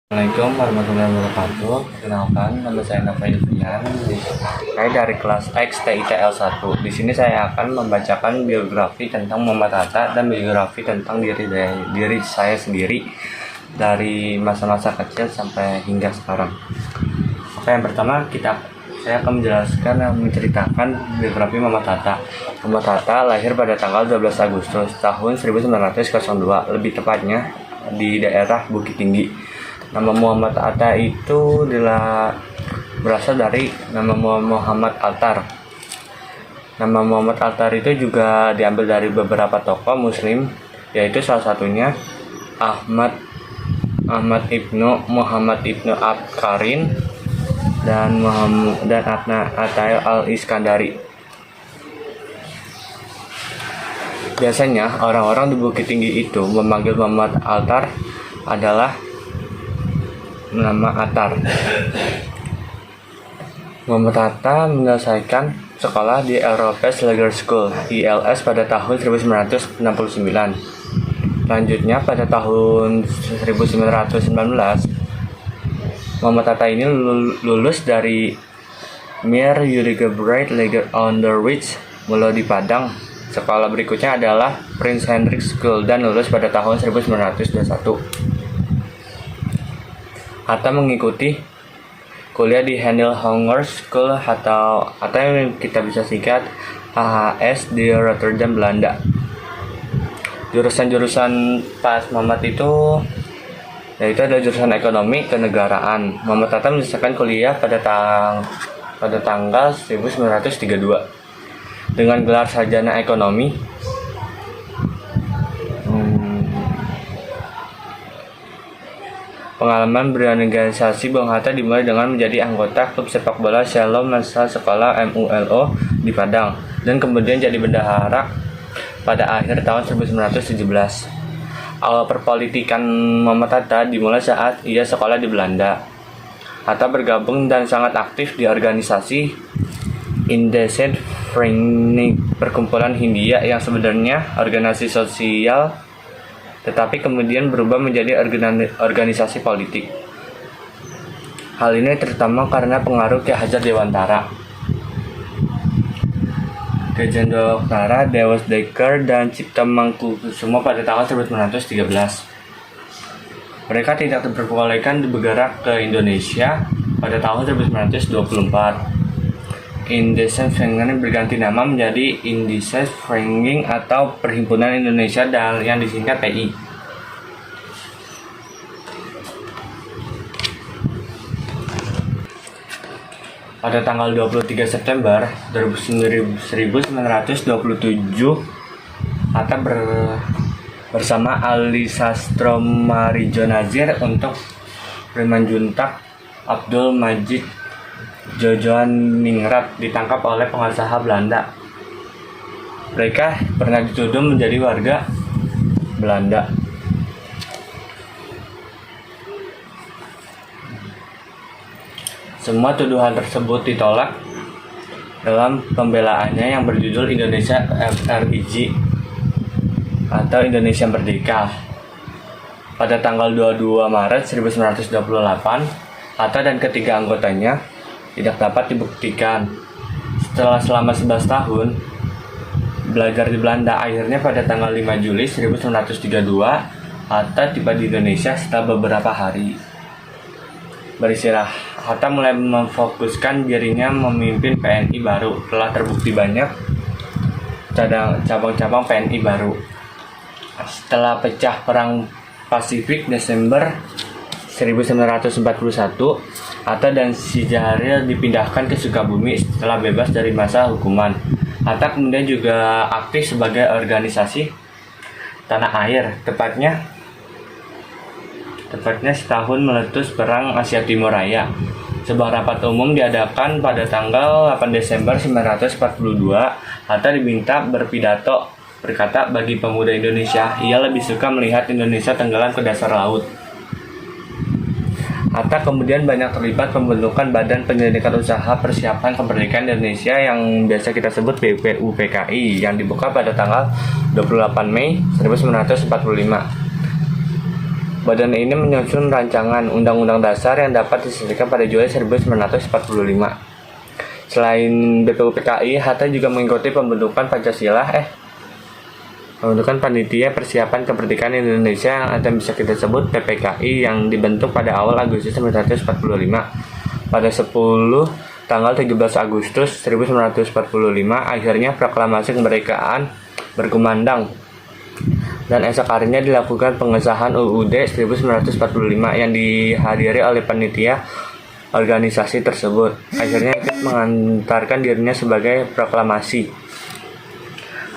Assalamualaikum warahmatullahi wabarakatuh. Perkenalkan, nama saya Nova Ilfian. Saya dari kelas X TITL 1. Di sini saya akan membacakan biografi tentang Muhammad Hatta dan biografi tentang diri saya sendiri dari masa-masa kecil sampai hingga sekarang. Oke, yang pertama saya akan menceritakan biografi Muhammad Hatta. Muhammad Hatta lahir pada tanggal 12 Agustus tahun 1902, lebih tepatnya di daerah Bukit Tinggi. Nama Muhammad Hatta itu berasal dari nama Muhammad Altar. Nama Muhammad Altar itu juga diambil dari beberapa tokoh Muslim, yaitu salah satunya Ahmad Muhammad ibnu Abkarin dan Atayl al-Iskandari. Biasanya orang-orang di Bukit Tinggi itu memanggil Muhammad Altar adalah nama Attar. Muhammad Hatta menyelesaikan sekolah di Europes Legal School (ILS) pada tahun 1969. Lanjutnya pada tahun 1919, Muhammad Hatta ini lulus dari Mir Urigebreit Legal Onderwijs Mulo di Padang. Sekolah berikutnya adalah Prince Hendrik School dan lulus pada tahun 1921. Hatta mengikuti kuliah di Handel Honger School atau yang kita bisa singkat HHS di Rotterdam, Belanda. Jurusan pas Muhammad itu yaitu adalah jurusan ekonomi kenegaraan. Muhammad Hatta menyelesaikan kuliah pada tanggal 1932 dengan gelar sarjana ekonomi. Pengalaman berorganisasi Bung Hatta dimulai dengan menjadi anggota klub sepak bola Shalom masa sekolah MULO di Padang dan kemudian jadi bendahara pada akhir tahun 1917. Awal perpolitikan Muhammad Hatta dimulai saat ia sekolah di Belanda. Hatta bergabung dan sangat aktif di organisasi Indische Vereniging Perkumpulan Hindia yang sebenarnya organisasi sosial tetapi kemudian berubah menjadi organisasi politik. Hal ini terutama karena pengaruh Ki Hajar Dewantara, Ki Dewantara, Dewas Dekker, dan Cipta Mangkukusumo pada tahun 1913. Mereka tidak diperbolehkan bergerak ke Indonesia pada tahun 1924. Indische Vereniging berganti nama menjadi Indische Vereniging atau Perhimpunan Indonesia dan yang disingkat PI. Pada tanggal 23 September 1927, Hatta bersama Ali Sastro Marijo Nazir untuk Premanjuntak Abdul Majid Jojoan Ningrat ditangkap oleh pengusaha Belanda. Mereka pernah dituduh menjadi warga Belanda. Semua tuduhan tersebut ditolak dalam pembelaannya yang berjudul Indonesia RIJ atau Indonesia Merdeka. Pada tanggal 22 Maret 1928, Hatta dan ketiga anggotanya tidak dapat dibuktikan. Selama 11 tahun belajar di Belanda, akhirnya pada tanggal 5 Juli 1932 Hatta tiba di Indonesia setelah beberapa hari beristirahat. Hatta mulai memfokuskan dirinya memimpin PNI baru. Telah terbukti banyak cabang-cabang PNI baru. Setelah pecah Perang Pasifik Desember 1941, Hatta dan Syjahril dipindahkan ke Sukabumi setelah bebas dari masa hukuman. Hatta kemudian juga aktif sebagai organisasi Tanah Air, tepatnya setahun meletus Perang Asia Timur Raya. Sebuah rapat umum diadakan pada tanggal 8 Desember 1942. Hatta diminta berpidato, berkata, bagi pemuda Indonesia, ia lebih suka melihat Indonesia tenggelam ke dasar laut. Hatta kemudian banyak terlibat pembentukan Badan Penyelidikan Usaha Persiapan Kemerdekaan Indonesia yang biasa kita sebut BPUPKI yang dibuka pada tanggal 28 Mei 1945. Badan ini menyusun rancangan Undang-Undang Dasar yang dapat diselesaikan pada Juli 1945. Selain BPUPKI, Hatta juga mengikuti pembentukan Panitia Persiapan Kemerdekaan Indonesia atau bisa kita sebut PPKI yang dibentuk pada awal Agustus 1945. Pada tanggal 17 Agustus 1945, akhirnya proklamasi kemerdekaan berkumandang dan esok harinya dilakukan pengesahan UUD 1945 yang dihadiri oleh panitia organisasi tersebut. Akhirnya ikut mengantarkan dirinya sebagai proklamasi.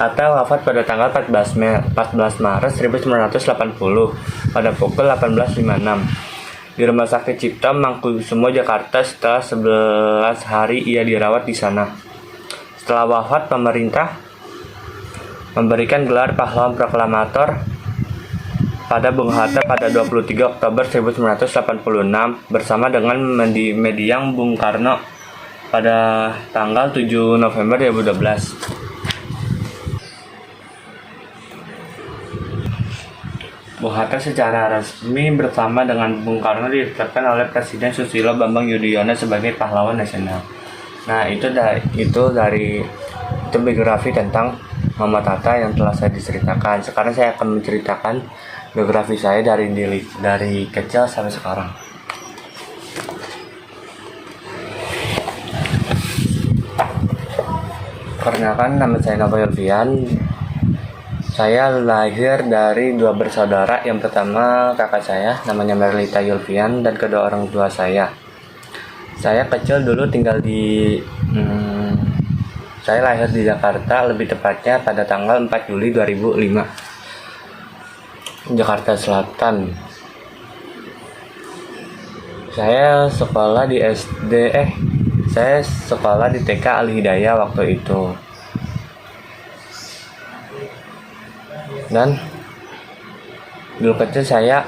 Hatta wafat pada tanggal 14 Maret 1980 pada pukul 18.56 di Rumah Sakit Cipta Mangkusumo, Jakarta. Setelah 11 hari ia dirawat di sana. Setelah wafat, pemerintah memberikan gelar pahlawan proklamator pada Bung Hatta pada 23 Oktober 1986 bersama dengan mendiang Bung Karno pada tanggal 7 November 2012. Bung Hatta secara resmi bersama dengan Bung Karno ditetapkan oleh Presiden Susilo Bambang Yudhoyono sebagai pahlawan nasional. Nah, itu biografi tentang Muhammad Hatta yang telah saya diceritakan. Sekarang saya akan menceritakan biografi saya dari kecil sampai sekarang. Perkenalkan, nama saya Nova Yulfian. Saya lahir dari dua bersaudara. Yang pertama kakak saya namanya Merlita Yulfian dan kedua orang tua saya. Saya kecil dulu tinggal saya lahir di Jakarta, lebih tepatnya pada tanggal 4 Juli 2005. Jakarta Selatan. Saya sekolah di TK Al Hidayah waktu itu. Dan dulu kecil saya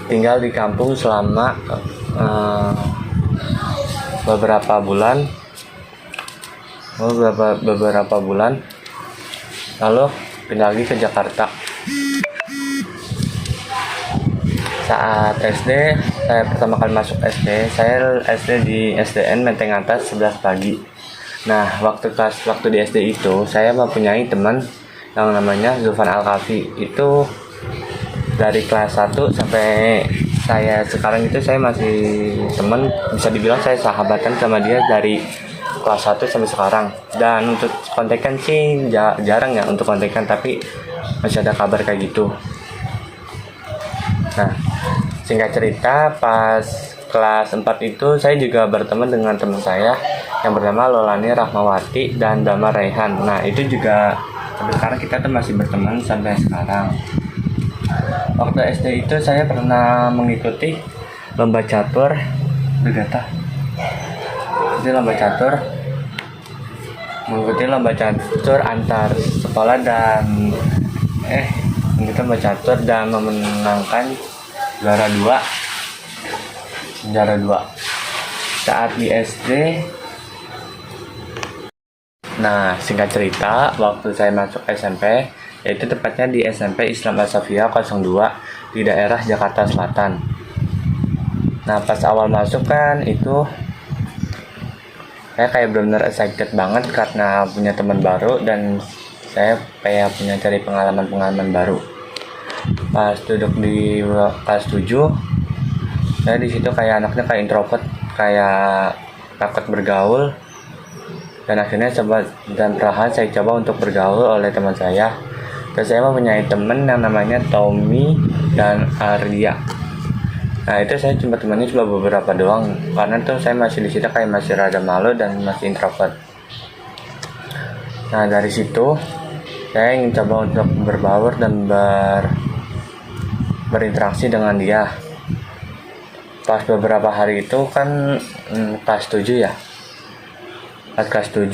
tinggal di kampung selama beberapa bulan, lalu pindah lagi ke Jakarta. Saat SD, saya pertama kali masuk SD, saya SD di SDN Menteng Atas 11 pagi. Nah, waktu di SD itu, saya mempunyai teman yang namanya Zulfan Al-Kafi. Itu dari kelas 1 sampai sekarang itu saya masih teman, bisa dibilang saya sahabatan sama dia dari kelas 1 sampai sekarang. Dan untuk kontekan sih jarang ya untuk kontekan, tapi masih ada kabar kayak gitu. Nah, singkat cerita, pas kelas 4 itu saya juga berteman dengan teman saya yang bernama Lolani Rahmawati dan Damar Raihan. Nah, itu juga sampai sekarang kita tuh masih berteman sampai sekarang. Waktu SD itu saya pernah mengikuti lomba catur Begata. Itu mengikuti lomba catur antar sekolah dan memenangkan juara 2 saat di SD. Nah, singkat cerita, waktu saya masuk SMP, yaitu tepatnya di SMP Islam Al-Safiyah 02 di daerah Jakarta Selatan. Nah, pas awal masuk kan itu saya kayak benar-benar excited banget karena punya teman baru dan saya kayak punya cari pengalaman baru. Pas duduk di kelas 7, saya di situ kayak anaknya kayak introvert, kayak takut bergaul. Dan akhirnya perlahan saya coba untuk bergaul oleh teman saya. Terus saya mempunyai teman yang namanya Tommy dan Arya. Nah, itu saya temannya cuma beberapa doang, karena tuh saya masih di situ kayak masih rada malu dan masih introvert. Nah, dari situ saya ingin coba untuk berbaur dan berinteraksi dengan dia. Pas beberapa hari itu kan kelas 7 ya. Pas kelas 7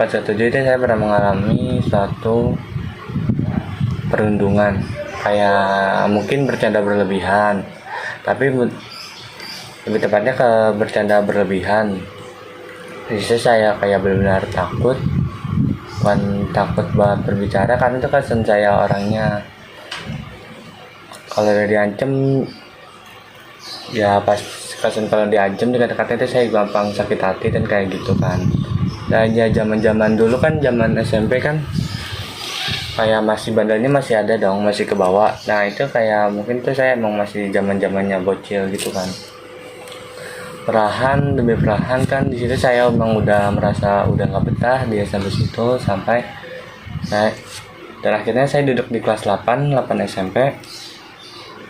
itu saya pernah mengalami suatu perundungan, kayak mungkin bercanda berlebihan, tapi lebih tepatnya ke bercanda berlebihan. Di situ saya kayak benar-benar takut banget berbicara, karena itu kan saya orangnya Kalau udah diancam ya pas kalau diancam dikata-kata itu saya gampang sakit hati dan kayak gitu kan. Dan ya zaman dulu kan, zaman SMP kan, kayak masih bandelnya masih ada dong, masih ke bawah. Nah itu kayak mungkin tuh saya emang masih zamannya bocil gitu kan. Perlahan demi perlahan kan di situ saya emang udah merasa udah nggak betah di SMP situ sampai saya, dan akhirnya saya duduk di kelas 8 SMP.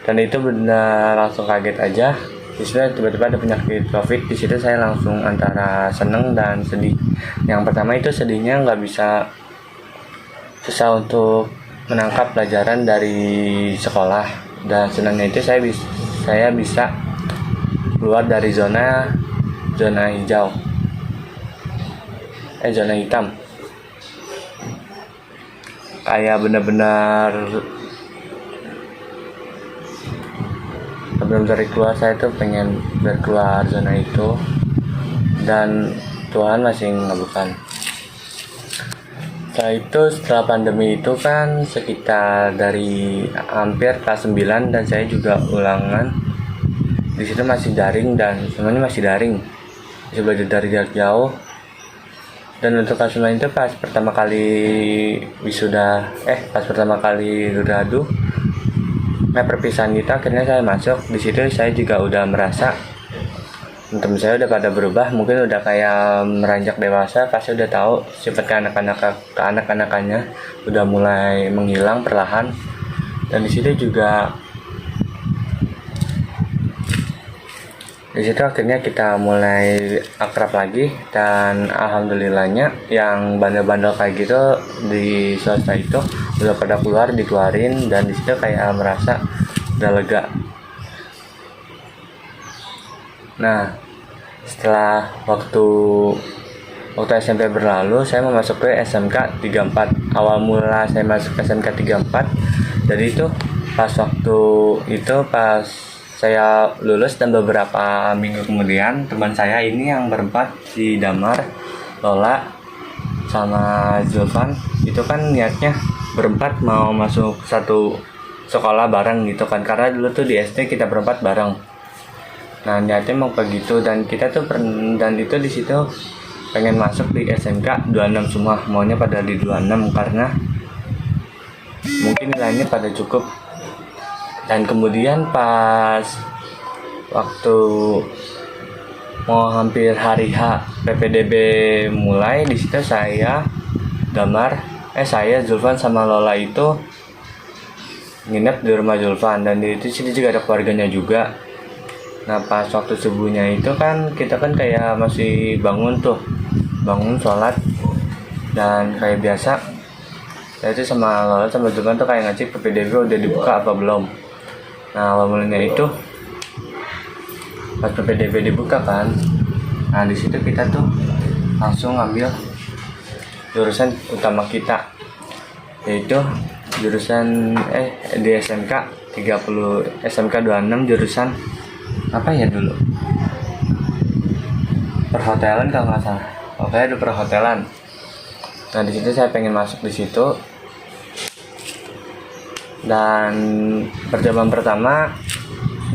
Dan itu benar langsung kaget aja. Di situ tiba-tiba ada penyakit COVID. Di situ saya langsung antara seneng dan sedih. Yang pertama itu sedihnya susah untuk menangkap pelajaran dari sekolah, dan senangnya itu saya bisa keluar dari zona hijau, zona hitam. Kayak benar-benar sebelum dari keluar saya tuh pengen keluar zona itu, dan Tuhan masih ngabulkan. Setelah pandemi itu kan sekitar dari hampir kelas 9, dan saya juga ulangan di situ masih daring, dan semuanya masih daring, masih belajar dari jarak jauh. Dan untuk kelas 9 itu pas pertama kali radu, perpisahan kita akhirnya saya masuk. Di situ saya juga udah merasa teman saya udah pada berubah, mungkin udah kayak meranjak dewasa, pasti udah tahu sifat keanak-anakannya udah mulai menghilang perlahan. Dan di situ akhirnya kita mulai akrab lagi, dan alhamdulillahnya yang bandel-bandel kayak gitu di swasta itu udah pada dikeluarin, dan di situ kayak merasa udah lega. Nah, setelah waktu SMP berlalu, saya mau masuk ke SMK 34. Awal mula saya masuk ke SMK 34, jadi itu pas saya lulus, dan beberapa minggu kemudian teman saya ini yang berempat, si Damar, Lola, sama Zulfan, itu kan niatnya berempat mau masuk satu sekolah bareng gitu kan, karena dulu tuh di SD kita berempat bareng. Nah niatnya mau begitu, dan kita tuh dan itu di situ pengen masuk di SMK 26 semua, maunya pada di 26 karena mungkin nilainya pada cukup. Dan kemudian pas waktu mau hampir hari H PPDB mulai, di situ saya Zulfan sama Lola itu nginep di rumah Zulfan, dan di sini juga ada keluarganya juga. Nah pas waktu subuhnya itu kan kita kan kayak masih bangun sholat, dan kayak biasa saya itu sama Lola sama Zulfan tuh kayak ngecek PPDB udah dibuka apa belum. Nah awal mulanya itu pas PPDB dibuka kan, nah di situ kita tuh langsung ngambil jurusan utama kita, yaitu jurusan di SMK 26 jurusan apa ya dulu, perhotelan kalau nggak salah. Oke, ada perhotelan. Nah di situ saya pengen masuk di situ, dan percobaan pertama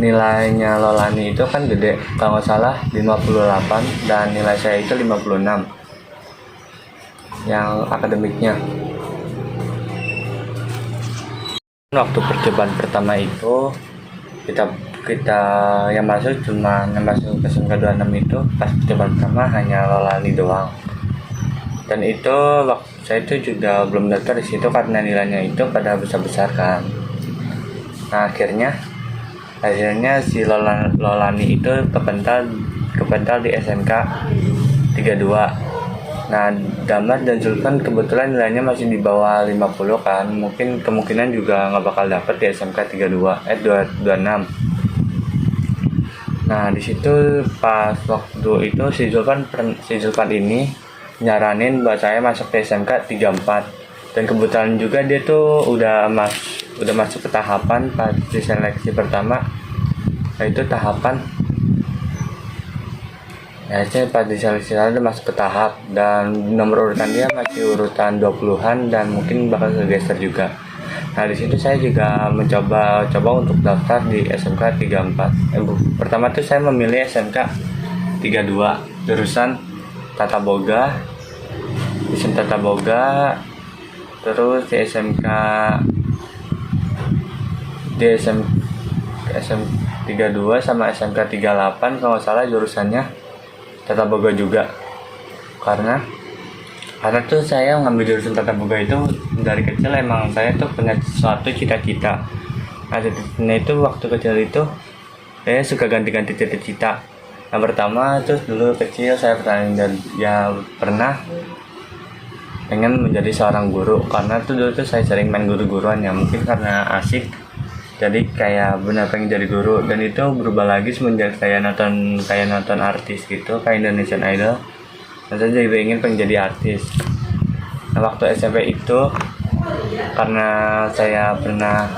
nilainya Lolani itu kan gede, kalau nggak salah 58, dan nilai saya itu 56 yang akademiknya. Waktu percobaan pertama itu kita yang masuk ke SMK 26 itu pas percobaan pertama hanya Lolani doang, dan itu waktu saya itu juga belum daftar di situ karena nilainya itu pada besar kan. Nah akhirnya si Lolani itu kepental di SMK 32. Nah Damar dan Zulfan kebetulan nilainya masih di bawah 50 kan, mungkin kemungkinan juga nggak bakal dapet di SMK 26. Nah di situ pas waktu itu si Zulfan ini nyaranin buat saya masuk ke SMK 34, dan kebetulan juga dia tuh udah masuk ke tahapan pas di seleksi pertama, yaitu tahapan pas di seleksi udah masuk ke tahap, dan nomor urutan dia masih urutan 20-an, dan mungkin bakal kegeser juga. Nah di situ saya juga mencoba untuk daftar di SMK 34. Pertama tuh saya memilih SMK 32 jurusan Tata Boga, jurusan Tata Boga. Terus di SMK SM 32 sama SMK 38 kalau nggak salah jurusannya Tata Boga juga. Karena tuh saya ngambil jurusan Tata Boga itu dari kecil, emang saya tuh punya suatu cita-cita. Nah cita-citanya itu waktu kecil itu saya suka ganti-ganti cita-cita. Yang pertama terus dulu kecil saya pernah pengen menjadi seorang guru, karena tuh dulu tuh saya sering main guru-guruan ya, mungkin karena asik jadi kayak benar pengen jadi guru. Dan itu berubah lagi semenjak saya nonton artis gitu kayak Indonesian Idol, dan saya jadi pengen jadi artis. Nah waktu SMP itu karena saya pernah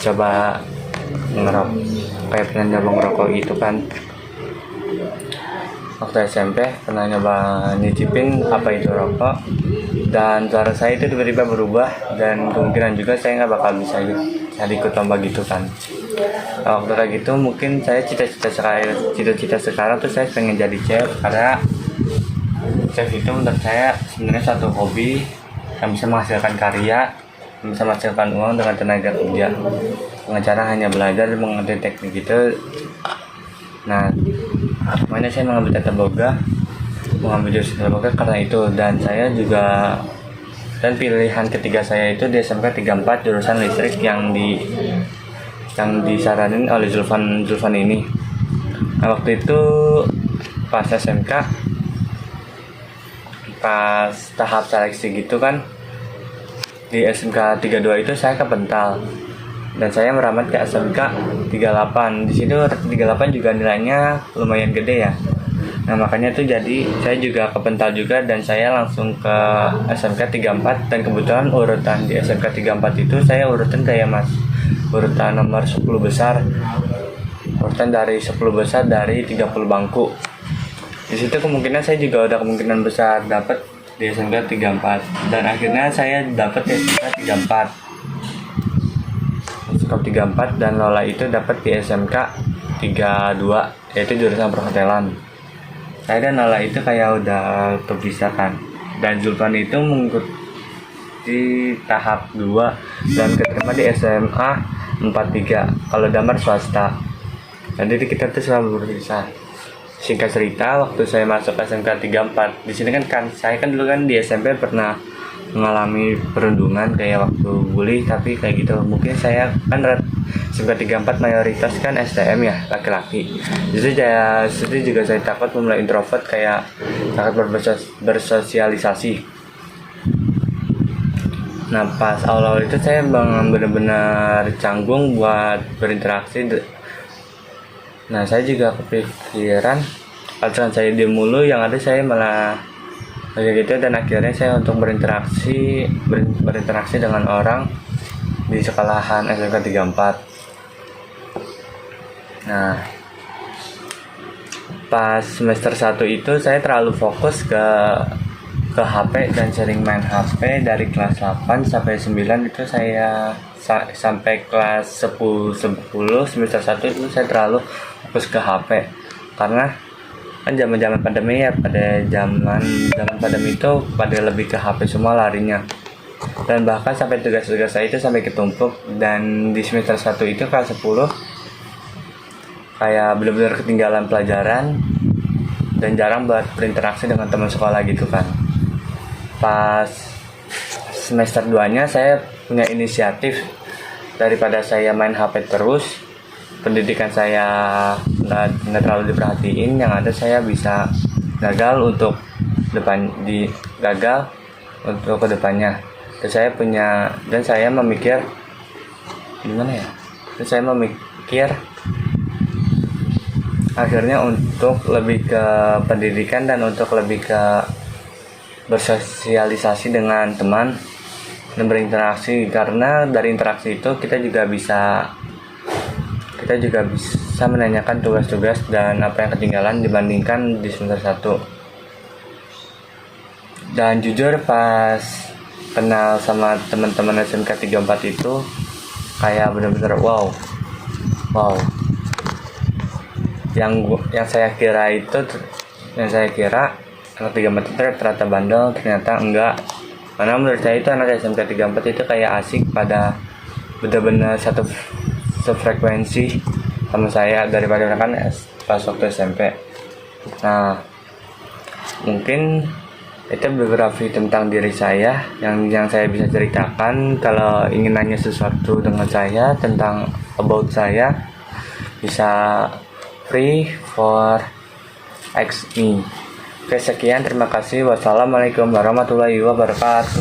coba ngerokok gitu kan. Waktu SMP pernah nyoba nyicipin apa itu rokok, dan suara saya itu tiba-tiba berubah, dan kemungkinan juga saya nggak bakal bisa ikut lomba gitu kan. Nah, waktu kayak gitu mungkin saya cita-cita sekarang tuh saya pengen jadi chef, karena chef itu menurut saya sebenarnya satu hobi yang bisa menghasilkan karya, yang bisa menghasilkan uang dengan tenaga kerja, dengan cara hanya belajar dan mengerti teknik gitu. Nah makanya saya mengambil jurusan Tata Boga karena itu. Dan saya juga, dan pilihan ketiga saya itu di SMK 34 jurusan listrik yang disaranin oleh Zulfan ini. Nah waktu itu pas SMK, pas tahap seleksi gitu kan, di SMK 32 itu saya kepental dan saya meramat ke SMK 38. Di situ 38 juga nilainya lumayan gede ya. Nah makanya tuh jadi saya juga kepental juga, dan saya langsung ke SMK 34. Dan kebetulan urutan di SMK 34 itu saya urutan kayak urutan nomor 10 besar, urutan dari 10 besar dari 30 bangku. Di situ kemungkinan saya juga udah kemungkinan besar dapat di SMK 34, dan akhirnya saya dapat di SMK 34, dan Lola itu dapat di SMK 32 yaitu jurusan perhotelan. Saya dan Lola itu kayak udah terpisahkan, dan Zulfan itu mengikuti tahap 2 dan keterima di SMA 43 kalau Damar swasta. Jadi kita tuh selalu berpisah. Singkat cerita, waktu saya masuk SMK 34 di sini kan saya kan dulu kan di SMP pernah mengalami perundungan kayak waktu bully, tapi kayak gitu. Mungkin saya kan SMK 34 mayoritas kan STM ya, laki-laki. Jadi juga saya takut mulai introvert, kayak takut bersosialisasi. Nah pas awal-awal itu saya benar-benar canggung buat berinteraksi. Nah saya juga kepikiran kalau saya diem mulu, yang ada saya malah kayak gitu. Dan akhirnya saya untuk berinteraksi dengan orang di sekolahan SMK 34. Nah pas semester 1 itu saya terlalu fokus ke HP dan sering main HP. Dari kelas 8 sampai 9 itu saya sampai kelas 10 semester 1 itu saya terlalu fokus ke HP, karena kan zaman pandemi ya, pada zaman pandemi itu pada lebih ke HP semua larinya. Dan bahkan sampai tugas-tugas saya itu sampai ketumpuk, dan di semester 1 itu kelas 10 kayak benar-benar ketinggalan pelajaran dan jarang buat berinteraksi dengan teman sekolah gitu kan. Pas semester 2 nya saya punya inisiatif, daripada saya main HP terus, pendidikan saya nggak terlalu diperhatiin, yang ada saya bisa gagal untuk kedepannya. Dan saya memikir akhirnya untuk lebih ke pendidikan dan untuk lebih ke bersosialisasi dengan teman dan berinteraksi, karena dari interaksi itu kita juga bisa menanyakan tugas-tugas dan apa yang ketinggalan dibandingkan di semester 1. Dan jujur pas kenal sama teman-teman SMK 34 itu kayak bener-bener wow. Yang saya kira anak 34 itu ternyata bandel, ternyata enggak. Karena menurut saya itu anak SMK 34 itu kayak asik, pada bener-bener satu sefrekuensi sama saya daripada kan pas waktu SMP. Nah, mungkin itu biografi tentang diri saya yang saya bisa ceritakan. Kalau ingin nanya sesuatu dengan saya tentang about saya, bisa free for ask me. Oke, sekian, terima kasih. Wassalamualaikum warahmatullahi wabarakatuh.